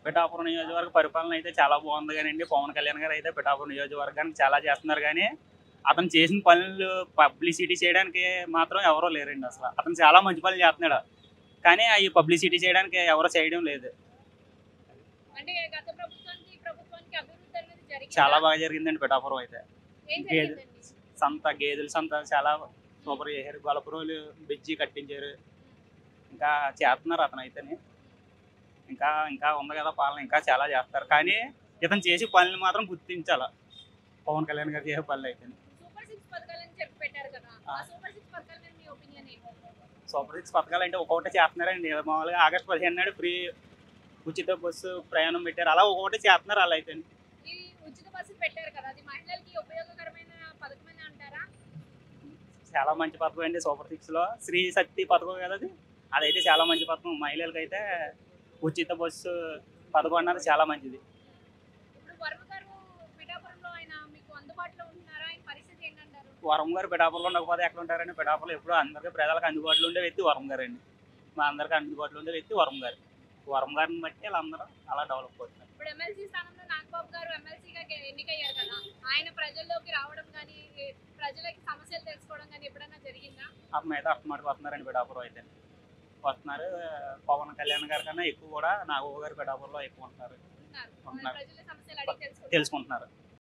పిఠాపురం నియోజకవర్గ పరిపాలన అయితే చాలా బాగుంది కానండి. పవన్ కళ్యాణ్ గారు అయితే పిఠాపురం నియోజకవర్గానికి చాలా చేస్తున్నారు కానీ అతను చేసిన పనులు పబ్లిసిటీ చేయడానికి మాత్రం ఎవరో లేరండి. అసలు అతను చాలా మంచి పనులు చేస్తున్నాడు కానీ అవి పబ్లిసిటీ చేయడానికి ఎవరో చేయడం లేదు. అంటే గత ప్రభుత్వానికి ఈ ప్రభుత్వానికి అభివృద్ధి అనేది జరిగిందా? చాలా బాగా జరిగిందండి పిఠాపురం అయితే. ఏం గేదె జరిగిందండి? గేదెల సంత చాలా సూపర్ చేశారు. గొలపురోలు బ్రిడ్జి కట్టించారు. ఇంకా చేస్తున్నారు అతను అయితేనే. ఇంకా ఇంకా ఉంది కదా పాలన, ఇంకా చాలా చేస్తారు కానీ ఇతను చేసే పనులు మాత్రం గుర్తించాల. పవన్ కళ్యాణ్ గారు చేసే పనులు అయితే సూపర్ 6 పథకాలని చెప్పి పెట్టారు కదా. ఆ సూపర్ 6 పథకాల మీద మీ ఒపీనియన్ ఏంటి? సూపర్ 6 పథకాలు అంటే ఒక్కొక్కటి చేస్తున్నారండి. మామూలుగా ఆగస్టు 15 నాడు ఫ్రీ ఉచిత బస్సు ప్రయాణం పెట్టారు. అలా ఒక్కొక్కటి చేస్తున్నారు వాళ్ళు అయితే. ఈ ఉచిత బస్సులు పెట్టారు కదా, అది మహిళలకి ఉపయోగకరమైన పథకమని అంటారా? చాలా మంచి పథకం అండి. సూపర్ 6లో శ్రీ శక్తి పథకం కదా అది. అదైతే చాలా మంచి పథకం. మహిళలకు అయితే ఉచిత బస్సు పథకం అన్నది చాలా మంచిది. ఇప్పుడు వర్మ గారు పిఠాపురంలో ఆయన మీకు అందుబాటులో ఉంటున్నారా? ఆయన పరిస్థితి ఏంటంటారు? వరం గారు పిఠాపురంలో ఉండకపోతే ఎక్కడ ఉంటారండి? పిఠాపురంలో ఎప్పుడు అందరికీ ప్రజలకు అందుబాటులో ఉండే వ్యక్తి వరం గారు అండి. మా అందరికీ అందుబాటులో ఉండే వ్యక్తి వరం గారు. వరం గారిని బట్టి వీళ్ళందరూ అలా డెవలప్ అవుతున్నారు. ఇప్పుడు ఎమ్మెల్సీ స్థానంలో నాగబాబు గారు ఎమ్మెల్సీగా ఎన్నికయ్యారు కదా, ఆయన ప్రజల్లోకి రావడం కానీ ప్రజలకి సమస్యలు తెలుసుకోవడం కానీ ఎప్పుడైనా జరిగిందా? అతను అయితే అస్తమాటికి వస్తున్నారండి పిఠాపురం అయితే. వస్తున్నారు. పవన్ కళ్యాణ్ గారి కన్నా ఎక్కువ కూడా నాగబాబు గారు పిఠాపురంలో ఎక్కువ ఉంటున్నారు. ప్రజల సమస్యలు అడిగి తెలుసుకుంటారు. తెలుసుకుంటున్నారు.